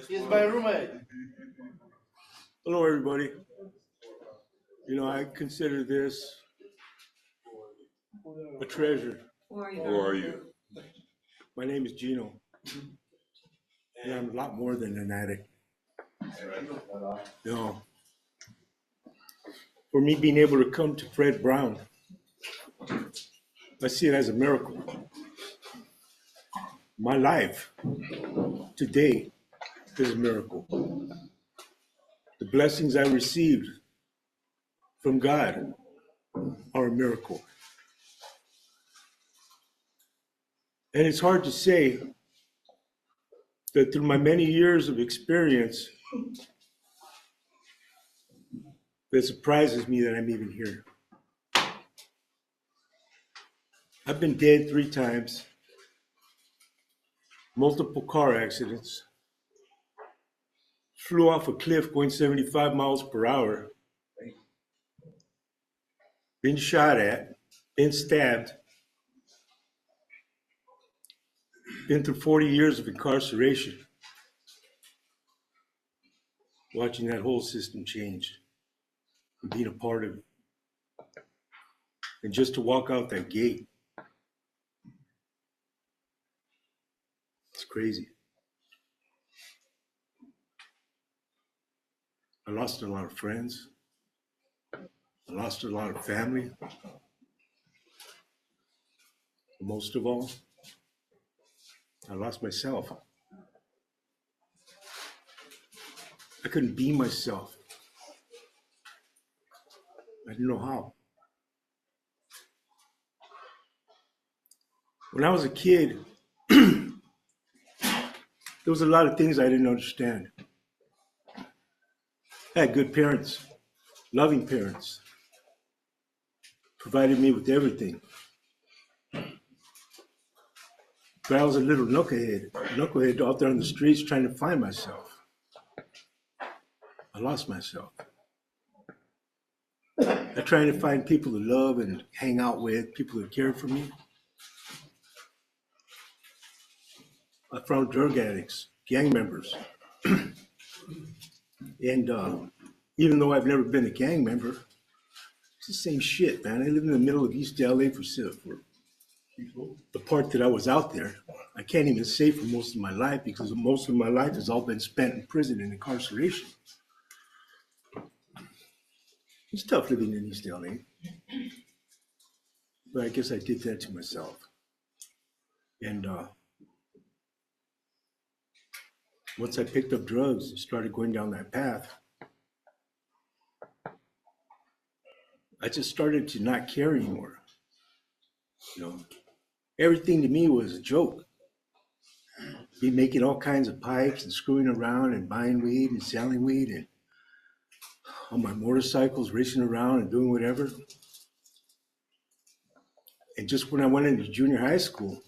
He's my roommate. Hello, everybody. I consider this a treasure. Who are you? Who are you? My name is Gino, and I'm a lot more than an addict. For me being able to come to Fred Brown, I see it as a miracle. My life today is a miracle. The blessings I received from God are a miracle. And it's hard to say that through my many years of experience, that surprises me that I'm even here. I've been dead 3 times, multiple car accidents, flew off a cliff going 75 miles per hour, been shot at, been stabbed, been through 40 years of incarceration, watching that whole system change and being a part of it. And just to walk out that gate, it's crazy. I lost a lot of friends. I lost a lot of family. Most of all, I lost myself. I couldn't be myself. I didn't know how. When I was a kid, there was a lot of things I didn't understand. I had good parents, loving parents, provided me with everything. But I was a little knucklehead out there on the streets trying to find myself. I lost myself. I tried to find people to love and hang out with, people that cared for me. I found drug addicts, gang members. And even though I've never been a gang member, it's the same shit, man. I live in the middle of East LA for the part that I was out there. I can't even say for most of my life because most of my life has all been spent in prison and incarceration. It's tough living in East LA. But I guess I did that to myself. And once I picked up drugs and started going down that path, I just started to not care anymore. Everything to me was a joke. Be making all kinds of pipes and screwing around and buying weed and selling weed and on my motorcycles racing around and doing whatever. And just when I went into junior high school,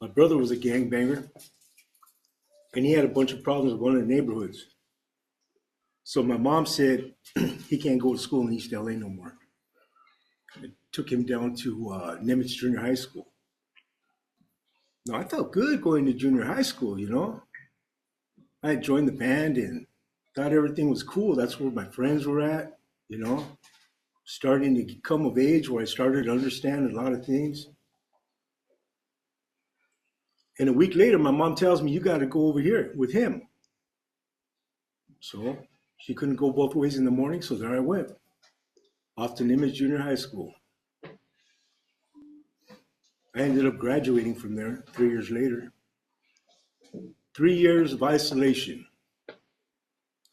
my brother was a gangbanger and he had a bunch of problems with one of the neighborhoods. So my mom said he can't go to school in East LA no more. I took him down to Nimitz Junior High School. Now, I felt good going to junior high school, I had joined the band and thought everything was cool. That's where my friends were at, starting to come of age where I started to understand a lot of things. And a week later, my mom tells me, you got to go over here with him. So she couldn't go both ways in the morning, so there I went, off to Nimitz Junior High School. I ended up graduating from there 3 years later. 3 years of isolation.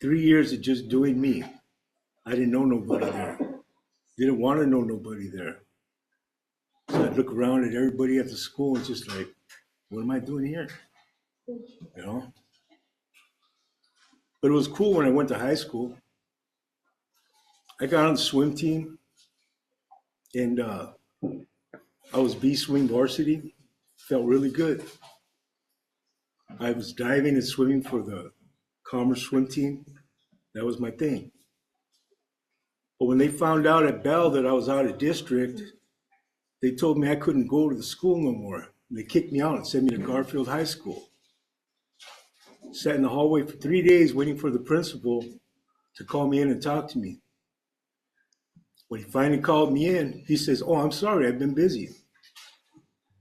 3 years of just doing me. I didn't know nobody there. Didn't want to know nobody there. So I'd look around at everybody at the school and just like, what am I doing here? But it was cool when I went to high school. I got on the swim team and I was B swing varsity. Felt really good. I was diving and swimming for the Commerce swim team. That was my thing. But when they found out at Bell that I was out of district, they told me I couldn't go to the school no more And they kicked me out and sent me to Garfield High School. Sat in the hallway for 3 days waiting for the principal to call me in and talk to me. When he finally called me in, he says, "Oh, I'm sorry, I've been busy."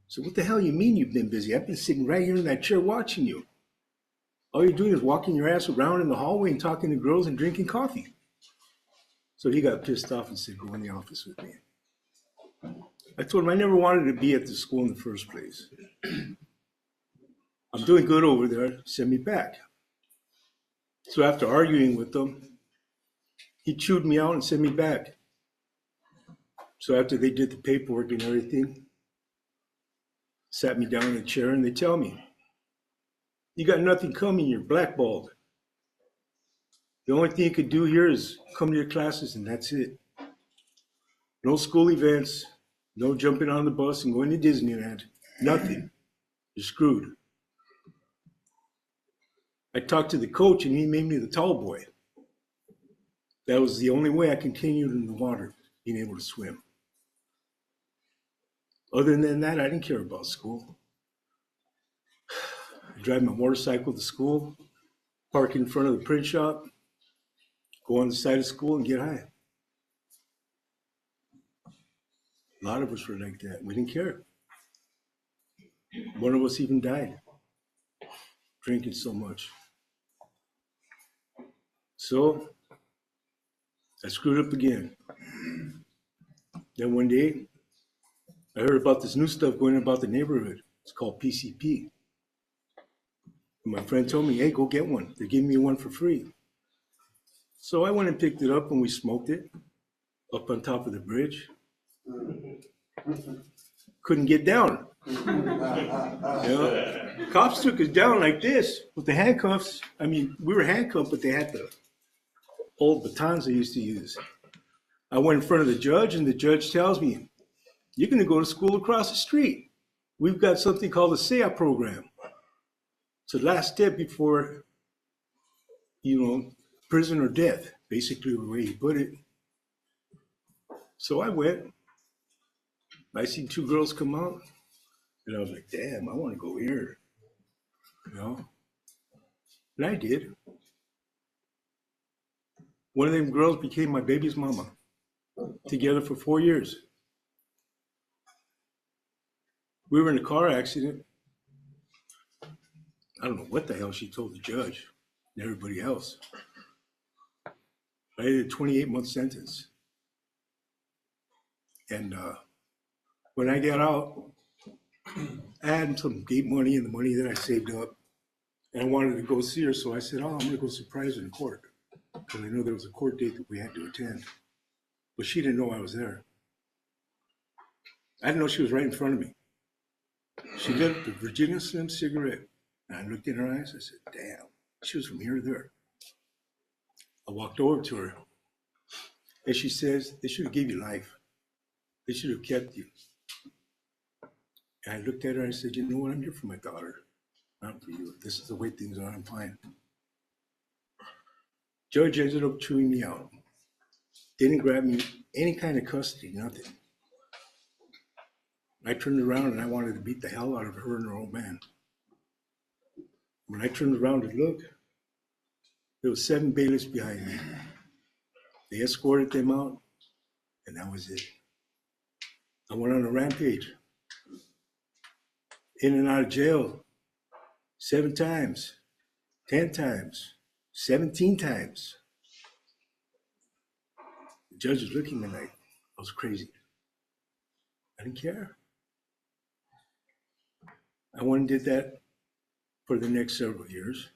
So what the hell you mean you've been busy? I've been sitting right here in that chair watching you. All you're doing is walking your ass around in the hallway and talking to girls and drinking coffee. So he got pissed off and said, "Go in the office with me." I told him I never wanted to be at the school in the first place. I'm doing good over there, send me back. So after arguing with them, he chewed me out and sent me back. So after they did the paperwork and everything, sat me down in a chair and they tell me, "You got nothing coming, you're blackballed. The only thing you could do here is come to your classes and that's it. No school events, no jumping on the bus and going to Disneyland, nothing. You're screwed." I talked to the coach and he made me the tall boy. That was the only way I continued in the water, being able to swim. Other than that, I didn't care about school. I drive my motorcycle to school, park in front of the print shop, go on the side of school and get high. A lot of us were like that. We didn't care. One of us even died, drinking so much. So I screwed up again. Then one day, I heard about this new stuff going about the neighborhood. It's called PCP. And my friend told me, "Hey, go get one. They're giving me one for free." So I went and picked it up and we smoked it up on top of the bridge. Couldn't get down. Cops took us down like this with the handcuffs. I mean, we were handcuffed, but they had the old batons they used to use. I went in front of the judge and the judge tells me, "You're going to go to school across the street. We've got something called a SEA program. It's the last step before, prison or death," basically the way he put it. So I went. I seen 2 girls come out, and I was like, "Damn, I want to go here," And I did. One of them girls became my baby's mama. Together for 4 years. We were in a car accident. I don't know what the hell she told the judge and everybody else. I did a 28-month sentence. And when I got out, I had some gate money and the money that I saved up. And I wanted to go see her, so I said, "Oh, I'm going to go surprise her in court." Because I know there was a court date that we had to attend. But she didn't know I was there. I didn't know she was right in front of me. She lit up the Virginia Slim cigarette. And I looked in her eyes, I said, "Damn." She was from here to there. I walked over to her. And she says, "They should have gave you life. They should have kept you." And I looked at her and I said, "You know what? I'm here for my daughter. Not for you. If this is the way things are, I'm fine." Judge ended up chewing me out. Didn't grab me any kind of custody, nothing. I turned around and I wanted to beat the hell out of her and her old man. When I turned around to look, there was 7 bailiffs behind me. They escorted them out, and that was it. I went on a rampage. In and out of jail 7 times, 10 times, 17 times. The judge was looking at me like I was crazy. I didn't care. I went and did that for the next several years.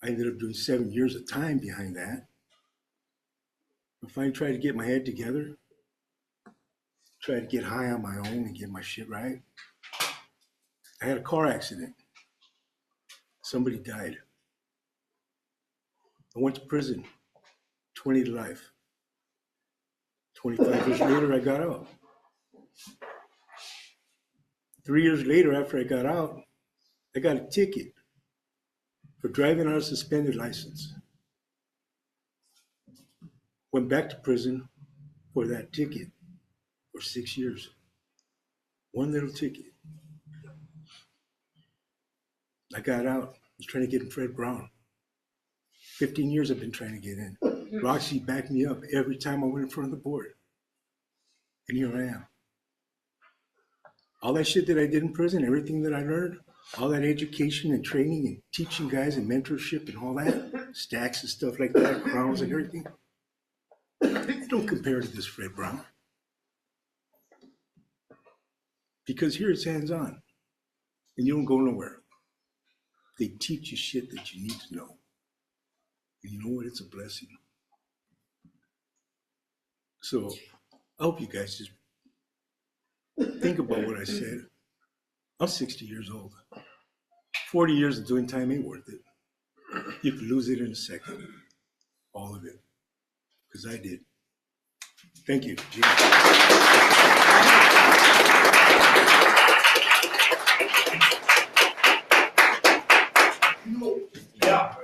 I ended up doing 7 years of time behind that. I finally tried to get my head together, tried to get high on my own and get my shit right. I had a car accident. Somebody died. I went to prison, 20 to life. 25 years later, I got out. 3 years later, after I got out, I got a ticket for driving on a suspended license. Went back to prison for that ticket for 6 years. One little ticket. I got out. I was trying to get in Fred Brown. 15 years I've been trying to get in. Roxy backed me up every time I went in front of the board. And here I am. All that shit that I did in prison, everything that I learned, all that education and training and teaching guys and mentorship and all that, stacks and stuff like that, crowns and everything, don't compare to this Fred Brown. Because here it's hands-on and you don't go nowhere. They teach you shit that you need to know. And you know what? It's a blessing. So I hope you guys just think about what I said. I'm 60 years old. 40 years of doing time ain't worth it. You could lose it in a second. All of it. Because I did. Thank you, Gino. Yeah.